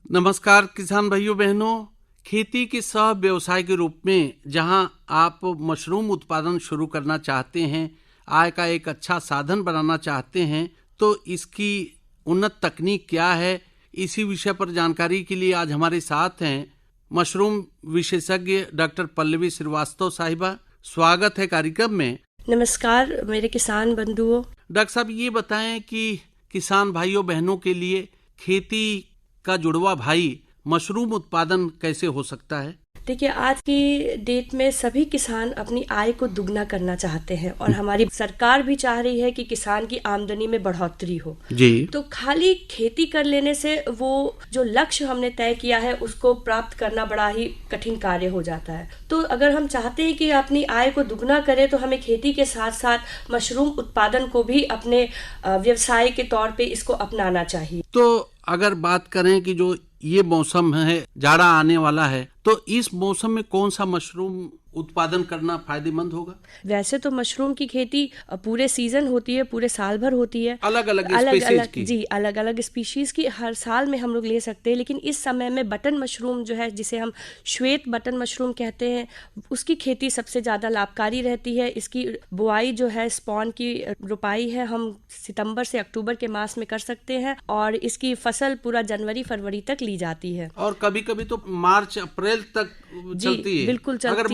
नमस्कार किसान भाइयों बहनों, खेती के सह व्यवसाय के रूप में जहां आप मशरूम उत्पादन शुरू करना चाहते हैं, आय का एक अच्छा साधन बनाना चाहते हैं, तो इसकी उन्नत तकनीक क्या है, इसी विषय पर जानकारी के लिए आज हमारे साथ हैं मशरूम विशेषज्ञ डॉक्टर पल्लवी श्रीवास्तव साहिबा। स्वागत है कार्यक्रम में। नमस्कार मेरे किसान बंधुओं। डॉक्टर साहब, ये बताएं कि किसान भाइयों बहनों के लिए खेती का जुड़वा भाई मशरूम उत्पादन कैसे हो सकता है? देखिए, आज की डेट में सभी किसान अपनी आय को दुगना करना चाहते हैं और हमारी सरकार भी चाह रही है कि किसान की आमदनी में बढ़ोतरी हो जी। तो खाली खेती कर लेने से वो जो लक्ष्य हमने तय किया है उसको प्राप्त करना बड़ा ही कठिन कार्य हो जाता है। तो अगर हम चाहते हैं कि अपनी आय को दुगना करें तो हमें खेती के साथ साथ मशरूम उत्पादन को भी अपने व्यवसाय के तौर पे इसको अपनाना चाहिए। तो अगर बात करें कि जो ये मौसम है, जाड़ा आने वाला है, तो इस मौसम में कौन सा मशरूम उत्पादन करना फायदेमंद होगा? वैसे तो मशरूम की खेती पूरे सीजन होती है, पूरे साल भर होती है, अलग अलग स्पीशीज की। जी, अलग अलग स्पीशीज की हर साल में हम लोग ले सकते हैं। लेकिन इस समय में बटन मशरूम जो है, जिसे हम श्वेत बटन मशरूम कहते हैं, उसकी खेती सबसे ज्यादा लाभकारी रहती है। इसकी बुआई जो है, स्पॉन की रोपाई है, हम सितंबर से अक्टूबर के मास में कर सकते हैं और इसकी फसल पूरा जनवरी फरवरी तक ली जाती है और कभी कभी तो मार्च अप्रैल तक चलती है। बिल्कुल चलती अगर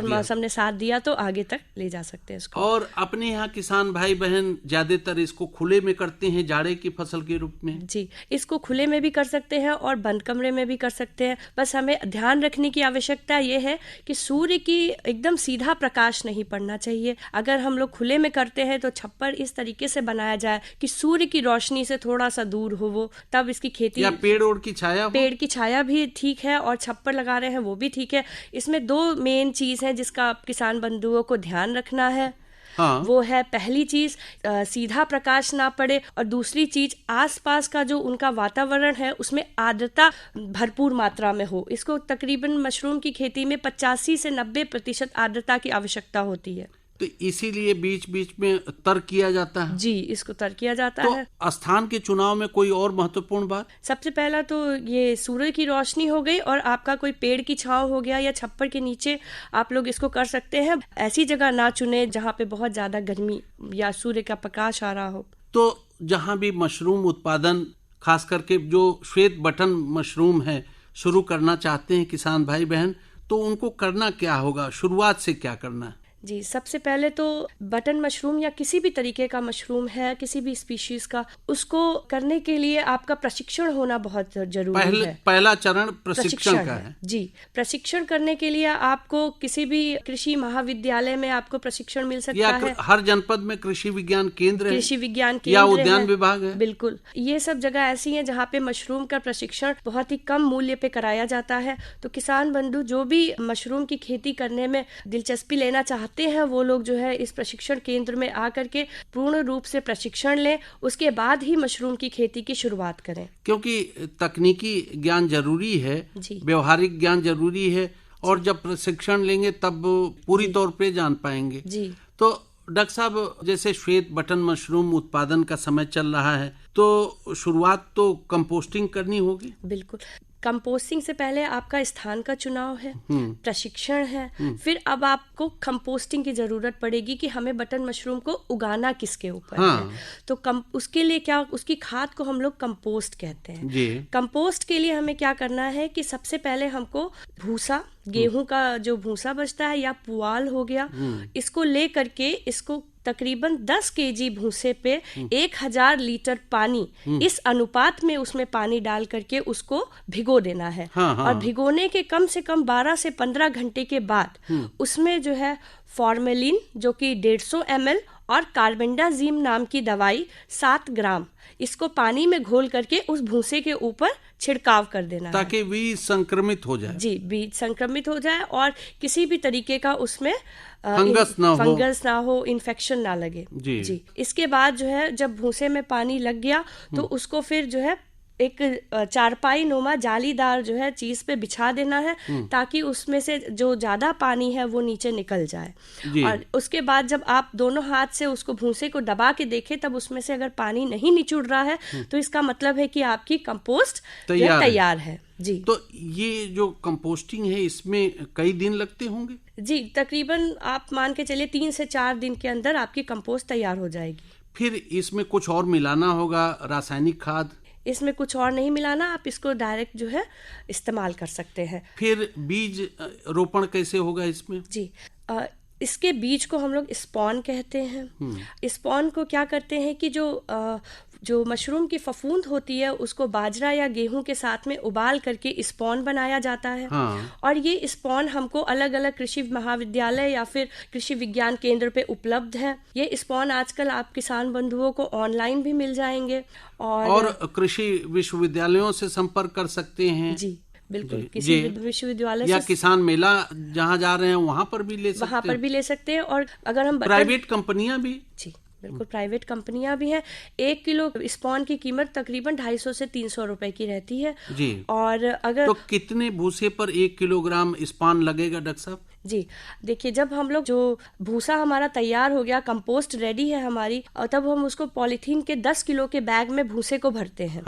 मौसम ने साथ दिया तो आगे तक ले जा सकते हैं इसको। और अपने यहाँ किसान भाई बहन ज्यादातर इसको खुले में करते हैं, जाड़े की फसल के रूप में। जी, इसको खुले में भी कर सकते हैं और बंद कमरे में भी कर सकते हैं। बस हमें ध्यान रखने की आवश्यकता ये है कि सूर्य की एकदम सीधा प्रकाश नहीं पड़ना चाहिए। अगर हम लोग खुले में करते हैं तो छप्पर इस तरीके से बनाया जाए कि सूर्य की रोशनी से थोड़ा सा दूर हो, वो तब इसकी खेती। या पेड़ ओड़ की छाया हो? पेड़ की छाया भी ठीक है और छप्पर लगा रहे हैं वो भी ठीक है। इसमें दो मेन चीज है जिसका किसान बंधुओं को ध्यान रखना है। हाँ। वो है, पहली चीज सीधा प्रकाश ना पड़े और दूसरी चीज आसपास का जो उनका वातावरण है उसमें आर्द्रता भरपूर मात्रा में हो। इसको तकरीबन मशरूम की खेती में 85 से 90% आर्द्रता की आवश्यकता होती है। तो इसीलिए बीच बीच में तर किया जाता है। जी, इसको तर किया जाता है। तो स्थान के चुनाव में कोई और महत्वपूर्ण बात? सबसे पहला तो ये सूर्य की रोशनी हो गई और आपका कोई पेड़ की छांव हो गया या छप्पर के नीचे आप लोग इसको कर सकते हैं। ऐसी जगह ना चुने जहाँ पे बहुत ज्यादा गर्मी या सूर्य का प्रकाश आ रहा हो। तो जहाँ भी मशरूम उत्पादन, खास करके जो श्वेत बटन मशरूम है, शुरू करना चाहते हैं किसान भाई बहन, तो उनको करना क्या होगा? शुरुआत से क्या करना है? जी, सबसे पहले तो बटन मशरूम या किसी भी तरीके का मशरूम है, किसी भी स्पीशीज का, उसको करने के लिए आपका प्रशिक्षण होना बहुत जरूरी है। पहला चरण प्रशिक्षण का है। जी, प्रशिक्षण करने के लिए आपको किसी भी कृषि महाविद्यालय में आपको प्रशिक्षण मिल सकता है। हर जनपद में कृषि विज्ञान केंद्र या उद्यान विभाग है। बिल्कुल, ये सब जगह ऐसी है जहाँ पे मशरूम का प्रशिक्षण बहुत ही कम मूल्य पे कराया जाता है। तो किसान बंधु जो भी मशरूम की खेती करने में दिलचस्पी लेना चाहते हैं, वो लोग जो है इस प्रशिक्षण केंद्र में आकर के पूर्ण रूप से प्रशिक्षण लें, उसके बाद ही मशरूम की खेती की शुरुआत करें। क्योंकि तकनीकी ज्ञान जरूरी है, व्यवहारिक ज्ञान जरूरी है, और जब प्रशिक्षण लेंगे तब पूरी तौर पे जान पाएंगे। जी। तो डॉक्टर साहब, जैसे श्वेत बटन मशरूम उत्पादन का समय चल रहा है, तो शुरुआत तो कंपोस्टिंग करनी होगी। बिल्कुल, कंपोस्टिंग से पहले आपका स्थान का चुनाव है, प्रशिक्षण है, फिर अब आपको कंपोस्टिंग की जरूरत पड़ेगी कि हमें बटन मशरूम को उगाना किसके ऊपर है। तो उसके लिए क्या, उसकी खाद को हम लोग कंपोस्ट कहते हैं। कंपोस्ट के लिए हमें क्या करना है कि सबसे पहले हमको भूसा, गेहूं का जो भूसा बचता है या पुआल हो गया, इसको ले करके इसको तकरीबन 10 केजी भूसे पे 1000 लीटर पानी, इस अनुपात में उसमें पानी डाल करके उसको भिगो देना है। और भिगोने के कम से कम 12 से 15 घंटे के बाद उसमें जो है फॉर्मेलिन जो कि 150 ml और कार्बेंडाजिम नाम की दवाई 7 ग्राम, इसको पानी में घोल करके उस भूसे के ऊपर छिड़काव कर देना है, ताकि बीज संक्रमित हो जाए। जी, बीज संक्रमित हो जाए और किसी भी तरीके का उसमें फंगस ना हो, इन्फेक्शन ना लगे। जी। इसके बाद जो है जब भूसे में पानी लग गया तो उसको फिर जो है एक चारपाई नुमा जालीदार जो है चीज पे बिछा देना है, ताकि उसमें से जो ज्यादा पानी है वो नीचे निकल जाए। और उसके बाद जब आप दोनों हाथ से उसको भूसे को दबा के देखें, तब उसमें से अगर पानी नहीं निचुड़ रहा है तो इसका मतलब है कि आपकी कंपोस्ट तैयार है। जी। तो ये जो कंपोस्टिंग है इसमें कई दिन लगते होंगे? जी, तकरीबन आप मान के चलिए 3 से 4 दिन के अंदर आपकी कंपोस्ट तैयार हो जाएगी। फिर इसमें कुछ और मिलाना होगा, रासायनिक खाद? इसमें कुछ और नहीं मिलाना, आप इसको डायरेक्ट जो है इस्तेमाल कर सकते हैं। फिर बीज रोपण कैसे होगा इसमें? जी, इसके बीज को हम लोग स्पॉन कहते हैं। स्पॉन को क्या करते हैं कि जो मशरूम की फफूंद होती है उसको बाजरा या गेहूं के साथ में उबाल करके स्पॉन बनाया जाता है। और ये स्पॉन हमको अलग अलग कृषि महाविद्यालय या फिर कृषि विज्ञान केंद्र पे उपलब्ध है। ये स्पॉन आजकल आप किसान बंधुओं को ऑनलाइन भी मिल जाएंगे और कृषि विश्वविद्यालयों से संपर्क कर सकते हैं। जी बिल्कुल, किसी विश्वविद्यालय या किसान मेला जहाँ जा रहे हैं वहाँ पर भी ले सकते हैं। और अगर हम प्राइवेट कंपनियां भी, जी बिल्कुल, प्राइवेट कंपनियां भी हैं। 1 किलो स्पॉन की कीमत तकरीबन 250 से 300 रुपए की रहती है। जी। और अगर तो कितने भूसे पर 1 किलोग्राम स्पॉन लगेगा डॉक्टर साहब? जी देखिए, जब हम लोग जो भूसा हमारा तैयार हो गया, कंपोस्ट रेडी है हमारी, और तब हम उसको पॉलीथीन के 10 किलो के बैग में भूसे को भरते हैं।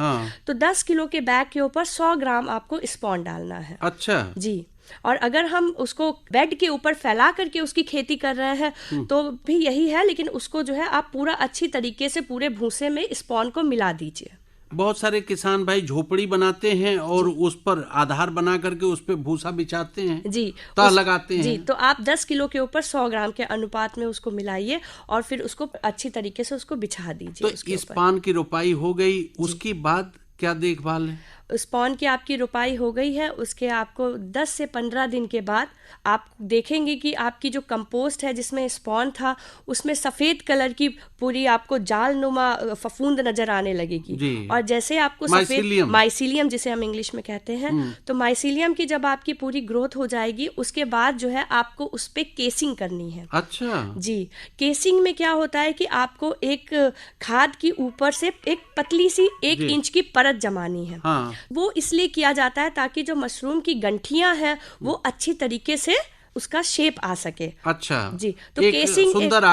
तो 10 किलो के बैग के ऊपर 100 ग्राम आपको स्पॉन डालना है। अच्छा। जी। और अगर हम उसको बेड के ऊपर फैला करके उसकी खेती कर रहे हैं तो भी यही है, लेकिन उसको जो है आप पूरा अच्छी तरीके से पूरे भूसे में स्पॉन को मिला दीजिए। बहुत सारे किसान भाई झोपड़ी बनाते हैं और उस पर आधार बना करके उस पर भूसा बिछाते हैं। जी, तह लगाते हैं। जी, तो आप 10 किलो के ऊपर 100 ग्राम के अनुपात में उसको मिलाइए और फिर उसको अच्छी तरीके से उसको बिछा दीजिए। तो इस पान की रोपाई हो गई, उसके बाद क्या देखभाल है? स्पॉन की आपकी रोपाई हो गई है, उसके आपको 10 से 15 दिन के बाद आप देखेंगे कि आपकी जो कंपोस्ट है जिसमें स्पॉन था उसमें सफेद कलर की पूरी आपको जाल नुमा फफूंद नजर आने लगेगी। और जैसे आपको सफेद माइसीलियम जिसे हम इंग्लिश में कहते हैं, तो माइसीलियम की जब आपकी पूरी ग्रोथ हो जाएगी उसके बाद जो है आपको उस पे केसिंग करनी है। अच्छा। जी, केसिंग में क्या होता है कि आपको एक खाद की ऊपर से एक पतली सी 1 इंच की परत जमानी है। वो इसलिए किया जाता है ताकि जो मशरूम की गंठियां हैं वो अच्छी तरीके से उसका शेप आ सके। अच्छा। जी, तो केसिंग सुंदर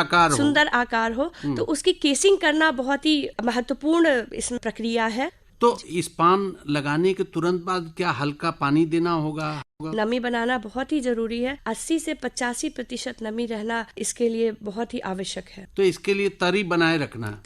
आकार हो तो उसकी केसिंग करना बहुत ही महत्वपूर्ण इसमें प्रक्रिया है। तो स्पॉन लगाने के तुरंत बाद क्या हल्का पानी देना होगा? नमी बनाना बहुत ही जरूरी है। 80 से 85% नमी रहना इसके लिए बहुत ही आवश्यक है। तो इसके लिए तरी बनाए रखना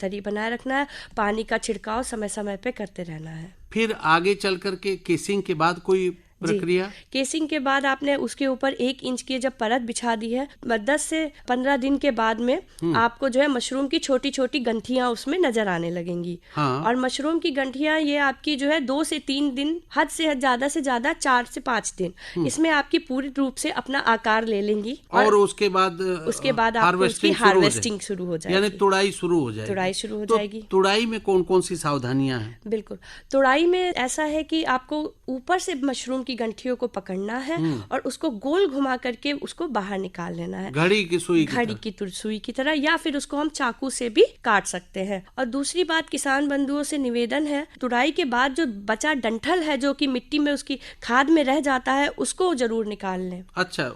है, पानी का छिड़काव समय समय पे करते रहना है। फिर आगे चल करके केसिंग के बाद कोई प्रक्रिया? केसिंग के बाद आपने उसके ऊपर 1 इंच की जब परत बिछा दी है, 10 से 15 दिन के बाद में आपको जो है मशरूम की छोटी छोटी गंठियां उसमें नजर आने लगेंगी। और मशरूम की गंठियां ये आपकी जो है 2 से 3 दिन, हद से ज्यादा 4 से 5 दिन इसमें आपकी पूरी रूप से अपना आकार ले लेंगी। और उसके बाद आपको उसकी हार्वेस्टिंग शुरू हो जाएगी, यानी तुड़ाई शुरू हो जाएगी। तुड़ाई में कौन कौन सी सावधानियां हैं? बिल्कुल, तुड़ाई में ऐसा है कि आपको ऊपर से मशरूम की गंठियों को पकड़ना है और उसको गोल घुमा करके उसको बाहर निकाल लेना है, घड़ी की सुई की तरह, या फिर उसको हम चाकू से भी काट सकते हैं। और दूसरी बात, किसान बंधुओं से निवेदन है, तुड़ाई के बाद जो बचा डंठल है जो कि मिट्टी में उसकी खाद में रह जाता है उसको जरूर निकाल लें। अच्छा,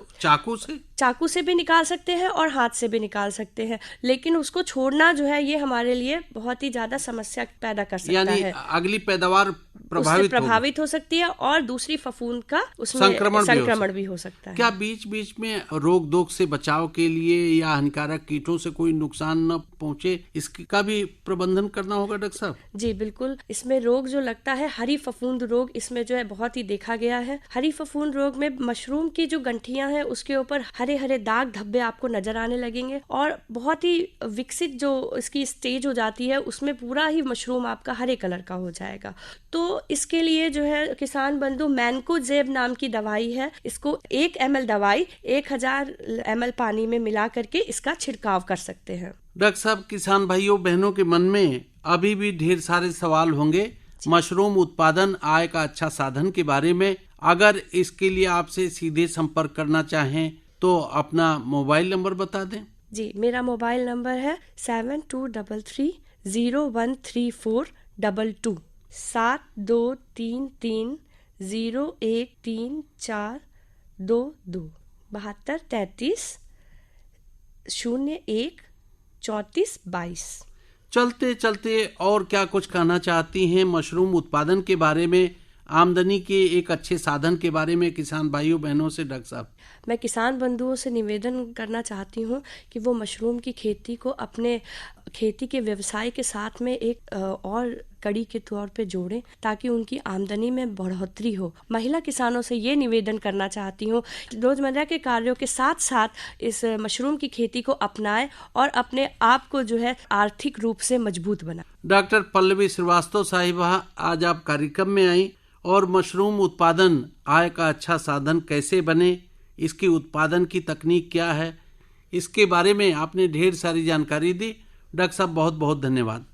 चाकू से भी निकाल सकते हैं और हाथ से भी निकाल सकते हैं, लेकिन उसको छोड़ना जो है ये हमारे लिए बहुत ही ज्यादा समस्या पैदा कर सकता है। यानी अगली पैदावार प्रभावित हो सकती है और दूसरी फफूंद का उसमें संक्रमण भी हो सकता है। क्या बीच बीच में रोग दोग से बचाव के लिए या हानिकारक कीटों से कोई नुकसान न पहुंचे, इसका भी प्रबंधन करना होगा डॉक्टर साहब? जी बिल्कुल, इसमें रोग जो लगता है हरी फफूंद रोग, इसमें जो है बहुत ही देखा गया है। हरी फफूंद रोग में मशरूम की जो गंठियां हैं उसके ऊपर हरे हरे दाग धब्बे आपको नजर आने लगेंगे और बहुत ही विकसित जो इसकी स्टेज हो जाती है उसमें पूरा ही मशरूम आपका हरे कलर का हो जाएगा। तो इसके लिए जो है किसान बंधु मैनकोजेब नाम की दवाई है, इसको 1 ml दवाई 1000 ml पानी में मिला करके इसका छिड़काव कर सकते हैं। डॉक्टर साहब, किसान भाइयों बहनों के मन में अभी भी ढेर सारे सवाल होंगे मशरूम उत्पादन आय का अच्छा साधन के बारे में। अगर इसके लिए आपसे सीधे संपर्क करना चाहें तो अपना मोबाइल नंबर बता दें। जी, मेरा मोबाइल नंबर है 7233013422। 7233013422 7233013422। चलते चलते और क्या कुछ कहना चाहती हैं मशरूम उत्पादन के बारे में, आमदनी के एक अच्छे साधन के बारे में किसान भाइयों बहनों से? डॉक्टर साहब, मैं किसान बंधुओं से निवेदन करना चाहती हूँ कि वो मशरूम की खेती को अपने खेती के व्यवसाय के साथ में एक और कड़ी के तौर पे जोड़ें, ताकि उनकी आमदनी में बढ़ोतरी हो। महिला किसानों से ये निवेदन करना चाहती हूँ, रोजमर्रा के कार्यों के साथ साथ इस मशरूम की खेती को अपनाएं और अपने आप को जो है आर्थिक रूप से मजबूत बनाएं। डॉक्टर पल्लवी श्रीवास्तव साहिबा, आज आप कार्यक्रम में आई और मशरूम उत्पादन आय का अच्छा साधन कैसे बने, इसकी उत्पादन की तकनीक क्या है, इसके बारे में आपने ढेर सारी जानकारी दी। डॉक्टर साहब, बहुत बहुत धन्यवाद।